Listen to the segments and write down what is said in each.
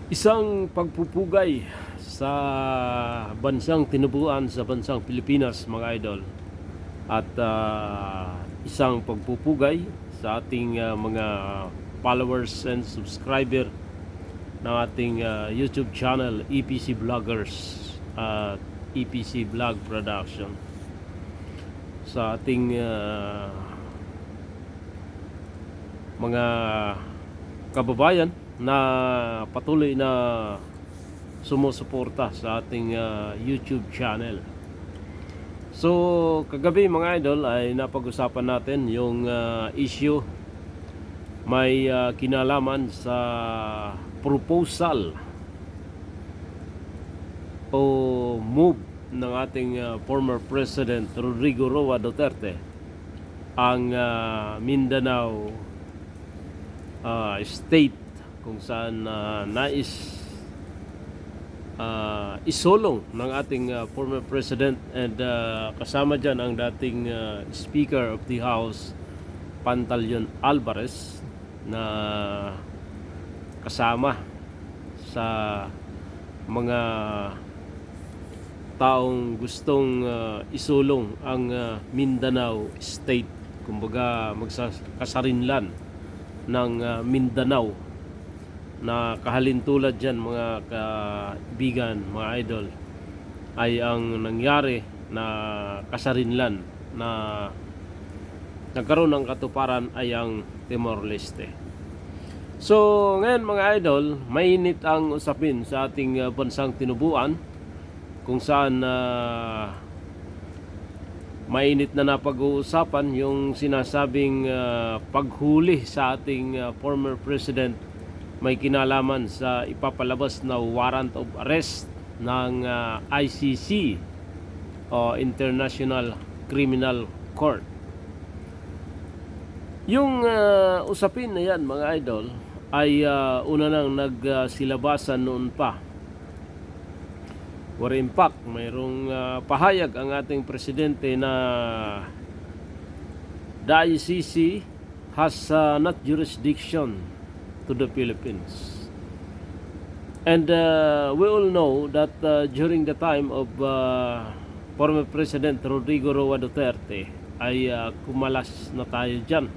Isang pagpupugay sa bansang tinubuan sa bansang Pilipinas, mga idol. At isang pagpupugay sa ating mga followers and subscriber ng ating YouTube channel, EPC Vloggers at EPC Vlog Production. Sa ating mga kababayan na patuloy na sumusuporta sa ating YouTube channel. So, kagabi mga idol ay napag-usapan natin yung issue may kinalaman sa proposal o move ng ating former President Rodrigo Roa Duterte ang Mindanao state kung saan nais isolong ng ating former president and kasama dyan ang dating Speaker of the House Pantaleon Alvarez na kasama sa mga taong gustong isulong ang Mindanao state, kumbaga magkakasarinlan ng Mindanao na kahalintulad dyan mga kaibigan, mga idol, ay ang nangyari na kasarinlan na nagkaroon ng katuparan ay ang Timor-Leste. So ngayon mga idol, mainit ang usapin sa ating bansang tinubuan kung saan mainit na napag-uusapan yung sinasabing paghuli sa ating former president may kinalaman sa ipapalabas na warrant of arrest ng ICC o International Criminal Court. Yung usapin na yan mga idol ay una nang nagsilabasan noon pa. Where in fact, mayroong pahayag ang ating presidente na the ICC has not jurisdiction to the Philippines. And we all know that during the time of former President Rodrigo Roa Duterte ay kumalas na tayo dyan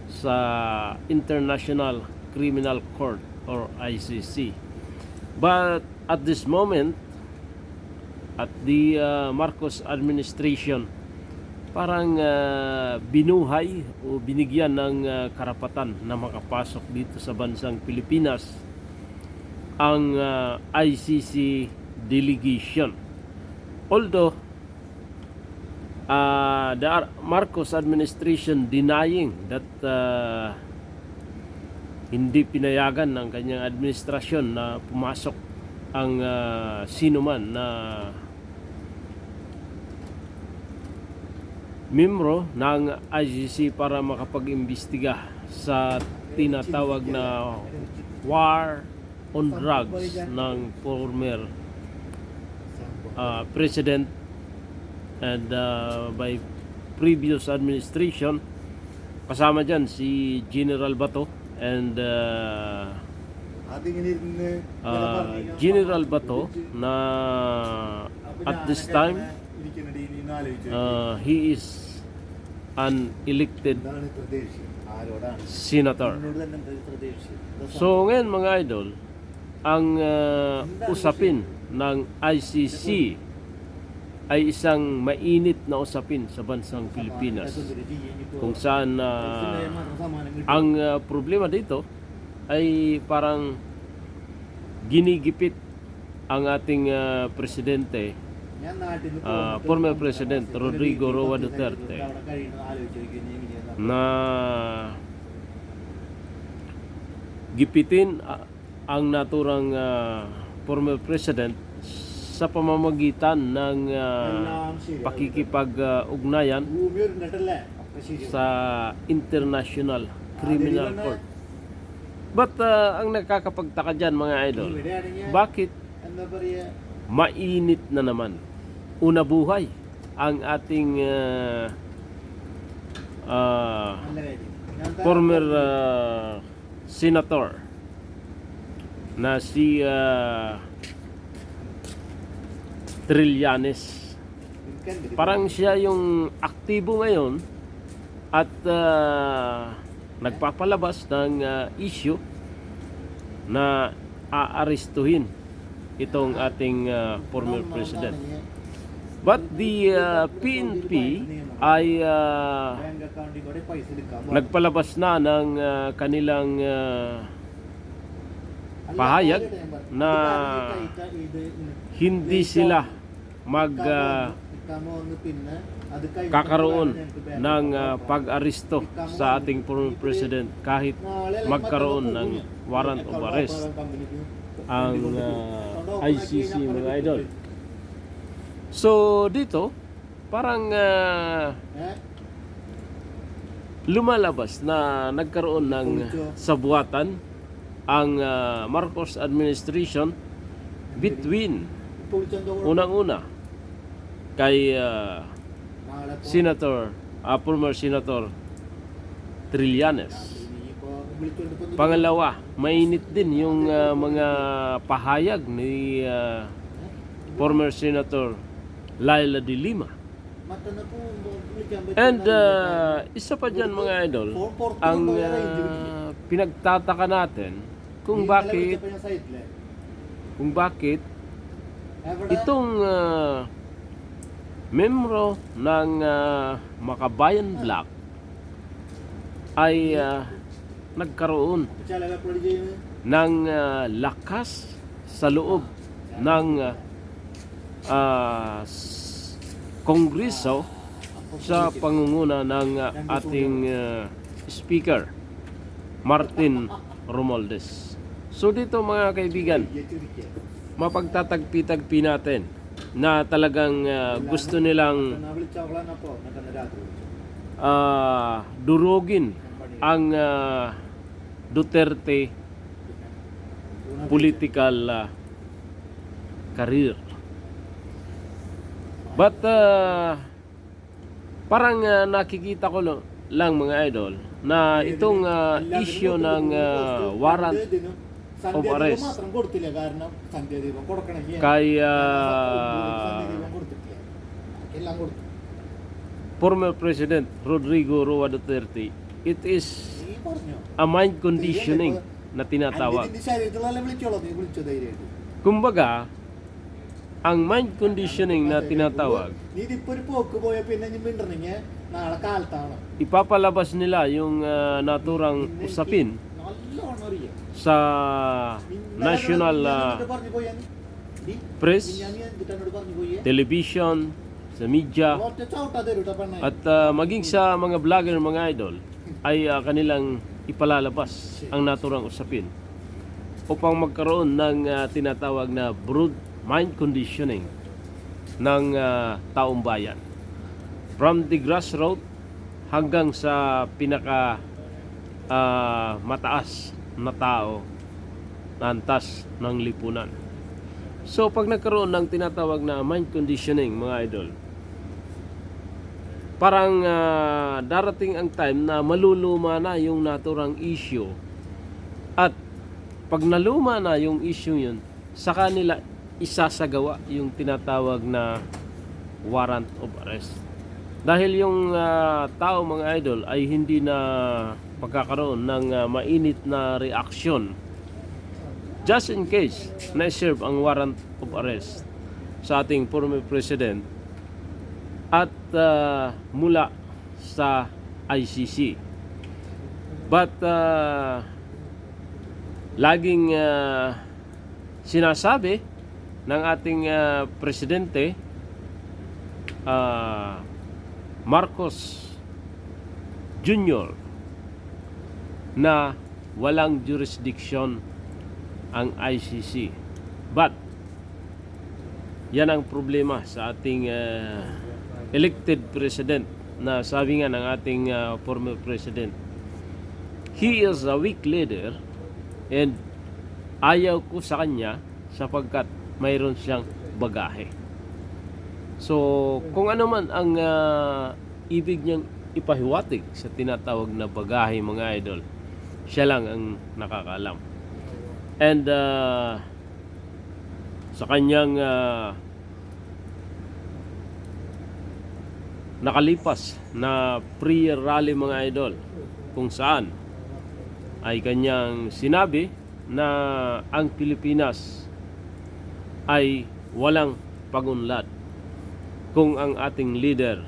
sa International Criminal Court or ICC. But at this moment, at the Marcos administration, parang binuhay o binigyan ng karapatan na makapasok dito sa bansang Pilipinas ang ICC delegation. Although the Marcos administration denying that hindi pinayagan ng kanyang administrasyon na pumasok ang sinuman na membro ng ICC para makapag-imbestiga sa tinatawag na war on drugs ng former president and by previous administration. Kasama dyan si General Bato and General Bato na at this time he is an elected senator. So ngayon mga idol, ang usapin ng ICC ay isang mainit na usapin sa bansang Pilipinas kung saan ang problema dito ay parang ginigipit ang ating presidente, former President Rodrigo Roa Duterte, na gipitin ang naturang former president sa pamamagitan ng pakikipag-ugnayan sa International Criminal Court. But ang nakakapagtaka dyan mga idol, bakit mainit na naman una buhay ang ating former senator na si Trillanes. Parang siya yung aktibo ngayon at nagpapalabas ng issue na aarestuhin itong ating former president. But the PNP ay nagpalabas na ng kanilang pahayag na hindi sila kakaroon ng pag-aresto sa ating former president kahit magkaroon ng warrant of arrest ang ICC, mga idol. So dito parang lumalabas na nagkaroon ng sabuatan ang Marcos administration between unang-una kay former Senator Trillanes. Pangalawa, mainit din yung mga pahayag ni former Senator Laila de Lima. And isa pa dyan, mga idol, ang pinagtataka natin kung bakit itong membro ng Makabayan Black ay nagkaroon ng lakas sa loob ng Kongreso sa pangunguna ng ating Speaker Martin Romualdez. So dito, mga kaibigan, mapagtatagpi-tagpi natin na talagang gusto nilang durugin ang Duterte political career. But parang nakikita ko lang, mga idol, na itong issue ng warrant of arrest kay former President Rodrigo Roa Duterte, it is a mind conditioning na tinatawag. Kumbaga, ang mind conditioning na tinatawag, ipapalabas nila yung naturang usapin sa national press, television, sa media, at maging sa mga vlogger, mga idol, ay kanilang ipalalabas ang naturang usapin upang magkaroon ng tinatawag na broad mind conditioning ng taong bayan, from the grassroots hanggang sa pinaka mataas na tao na antas ng lipunan. So pag nagkaroon ng tinatawag na mind conditioning, mga idol, parang darating ang time na maluluma na yung naturang issue, at pag naluma na yung issue yun, sa kanila isasagawa yung tinatawag na warrant of arrest. Dahil yung tao, mga idol, ay hindi na pagkakaroon ng mainit na reaksyon just in case na-serve ang warrant of arrest sa ating former president at mula sa ICC. But laging sinasabi ng ating presidente Marcos Jr. na walang jurisdiction ang ICC. But yan ang problema sa ating elected president, na sabi nga ng ating former president, he is a weak leader and ayaw ko sa kanya sapagkat mayroon siyang bagahe. So kung ano man ang ibig niyang ipahiwatig sa tinatawag na bagahe, mga idol, siya lang ang nakakaalam. And sa kanyang nakalipas na pre-rally mga idol, kung saan ay kanyang sinabi na ang Pilipinas ay walang pagunlad kung ang ating leader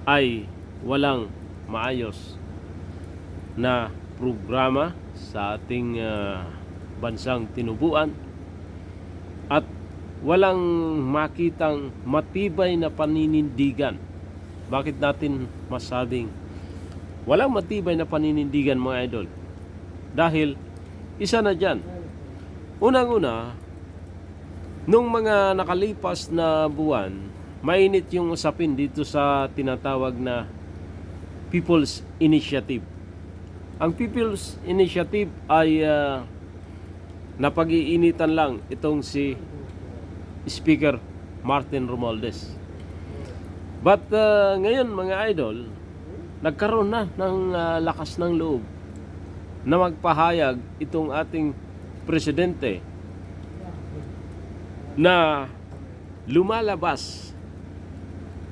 ay walang maayos na programa sa ating bansang tinubuan at walang makitang matibay na paninindigan. Bakit natin masabing walang matibay na paninindigan mga idol? Dahil isa na dyan. Unang-una, nung mga nakalipas na buwan, mainit yung usapin dito sa tinatawag na People's Initiative. Ang People's Initiative ay napag-iinitan lang itong si Speaker Martin Romualdez. But ngayon mga idol, nagkaroon na ng lakas ng loob na magpahayag itong ating presidente na lumalabas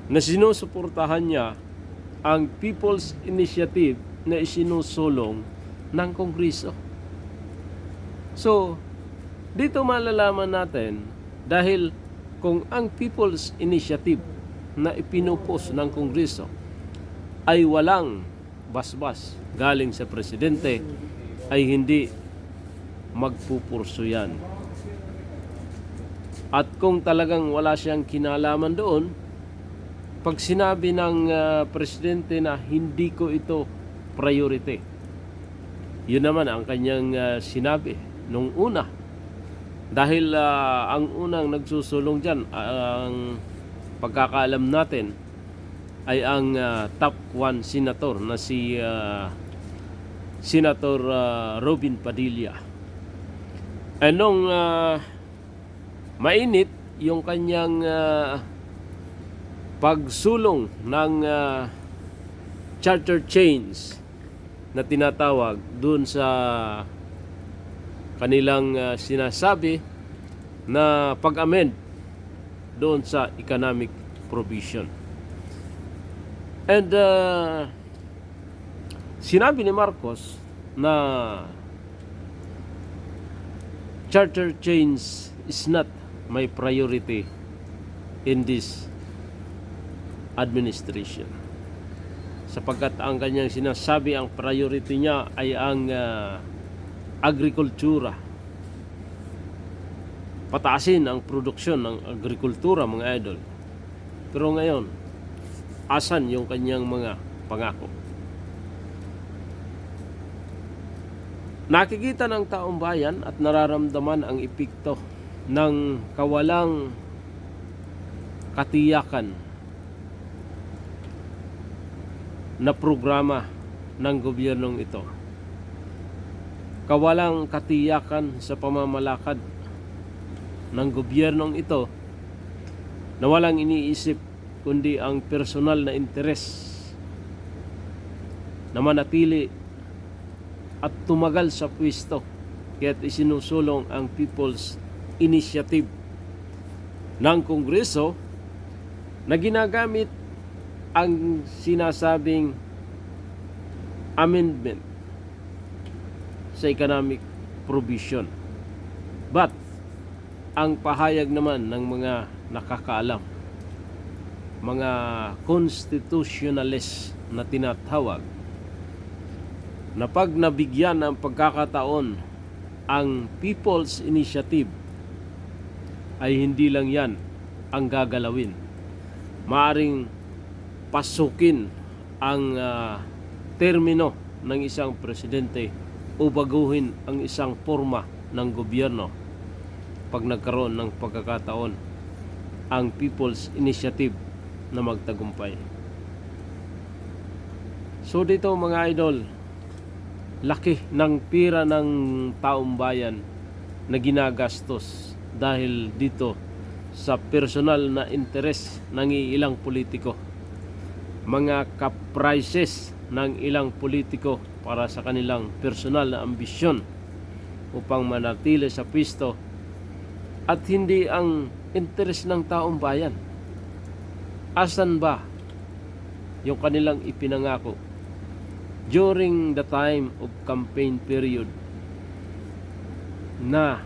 na sinusuportahan niya ang People's Initiative na isinusulong ng Kongreso. So, dito malalaman natin, dahil kung ang People's Initiative na ipinupos ng Kongreso ay walang basbas galing sa presidente, ay hindi magpupurso yan. At kung talagang wala siyang kinalaman doon, pag sinabi ng presidente na hindi ko ito priority, yun naman ang kanyang sinabi nung una. Dahil ang unang nagsusulong dyan, ang pagkakaalam natin, ay ang top 1 senator na si Senator Robin Padilla. Nung mainit yung kanyang pagsulong ng charter change na tinatawag dun sa kanilang sinasabi na pag-amend doon sa economic provision. And sinabi ni Marcos na charter change is not my priority in this administration. Sapagkat ang kanyang sinasabi, ang priority niya ay ang agrikultura. Pataasin ang produksyon ng agrikultura mga idol. Pero ngayon, asan yung kanyang mga pangako? Nakikita ng taong bayan at nararamdaman ang epekto ng kawalang katiyakan na programa ng gobyernong ito. Kawalang katiyakan sa pamamalakad ng gobyernong ito na walang iniisip kundi ang personal na interes na manatili at tumagal sa pwesto, kaya't isinusulong ang People's Initiative ng Kongreso na ginagamit ang sinasabing amendment sa economic provision. But ang pahayag naman ng mga nakakaalam, mga constitutionalists na tinatawag, na pag nabigyan ng pagkakataon ang People's Initiative, ay hindi lang yan ang gagalawin. Maaring pasukin ang termino ng isang presidente o baguhin ang isang forma ng gobyerno pag nagkaroon ng pagkakataon ang People's Initiative na magtagumpay. So dito mga idol, laki ng pira ng taong bayan na ginagastos dahil dito sa personal na interes ng ilang politiko, mga kaprices ng ilang politiko para sa kanilang personal na ambisyon upang manatili sa pwesto at hindi ang interes ng taong bayan. Asan ba yung kanilang ipinangako during the time of campaign period na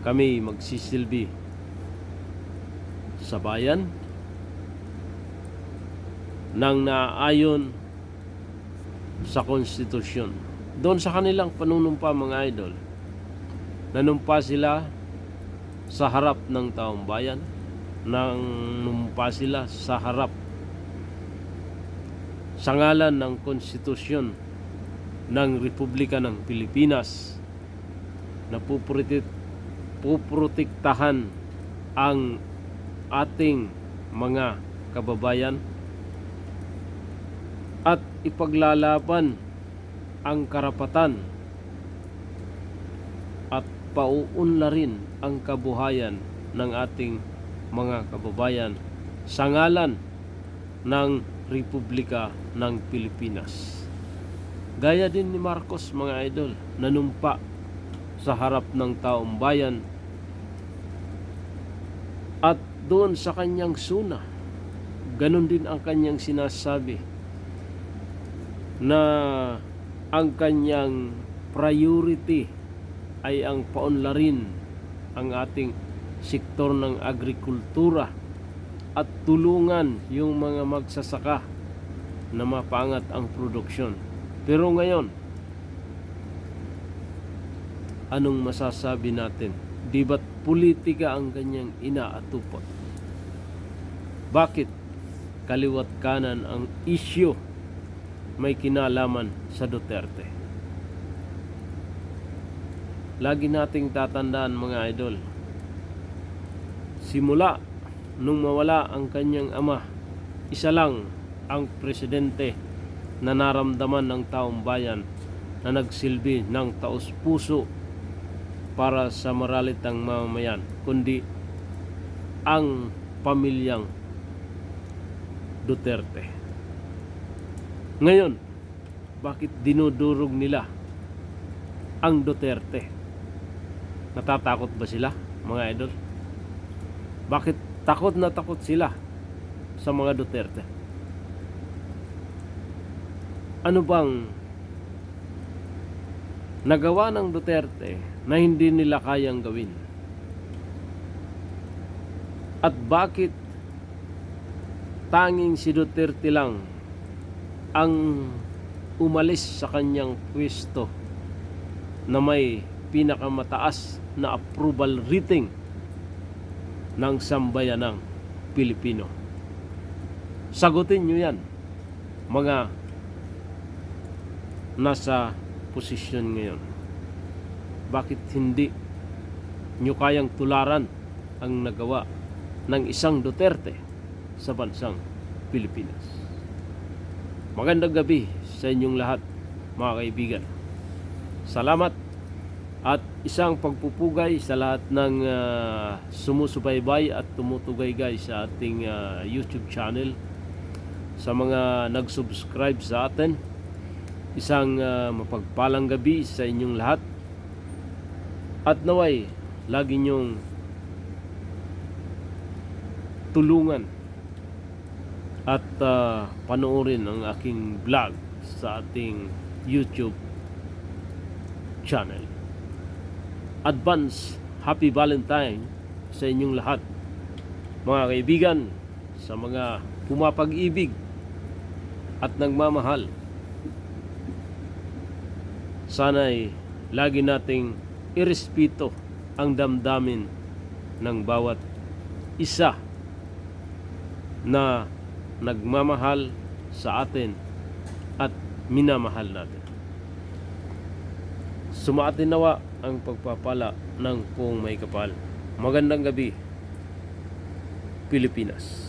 kami magsisilbi sa bayan nang naayon sa konstitusyon? Doon sa kanilang panunumpa, mga idol, nanumpa sila sa harap ng taong bayan, nanumpa sila sa harap sa ngalan ng konstitusyon ng Republika ng Pilipinas na puprotektahan ang ating mga kababayan at ipaglalaban ang karapatan at pauunlarin ang kabuhayan ng ating mga kababayan sa ngalan ng Republika ng Pilipinas. Gaya din ni Marcos, mga idol, nanumpa sa harap ng taong bayan at doon sa kanyang suna, ganun din ang kanyang sinasabi na ang kanyang priority ay ang paunlarin ang ating sektor ng agrikultura at tulungan yung mga magsasaka na mapangat ang produksyon. Pero ngayon, anong masasabi natin? Di ba't politika ang kanyang inaatupot? Bakit kaliwat kanan ang isyu may kinalaman sa Duterte? Lagi nating tatandaan, mga idol, simula nung mawala ang kanyang ama, isa lang ang presidente na naramdaman ng taong bayan na nagsilbi ng taos-puso para sa maralitang mamamayan, kundi ang pamilyang Duterte. Ngayon, bakit dinudurog nila ang Duterte? Natatakot ba sila, mga idol? Bakit takot na takot sila sa mga Duterte? Ano bang nagawa ng Duterte na hindi nila kayang gawin? At bakit tanging si Duterte lang ang umalis sa kanyang pwesto na may pinakamataas na approval rating ng sambayanang Pilipino? Sagutin nyo yan, mga nasa posisyon ngayon. Bakit hindi nyo kayang tularan ang nagawa ng isang Duterte sa bansang Pilipinas? Magandang gabi sa inyong lahat, mga kaibigan. Salamat at isang pagpupugay sa lahat ng sumusubaybay at tumutugay sa ating YouTube channel. Sa mga nag-subscribe sa atin, isang mapagpalang gabi sa inyong lahat. At naway, lagi nyong tulungan at panoorin ang aking vlog sa ating YouTube channel. Advance Happy Valentine sa inyong lahat, mga kaibigan, sa mga pumapag-ibig at nagmamahal. Sana'y lagi nating irespeto ang damdamin ng bawat isa na nagmamahal sa atin at minamahal natin. Sumaatin nawa ang pagpapala ng Kung May Kapal. Magandang gabi, Pilipinas.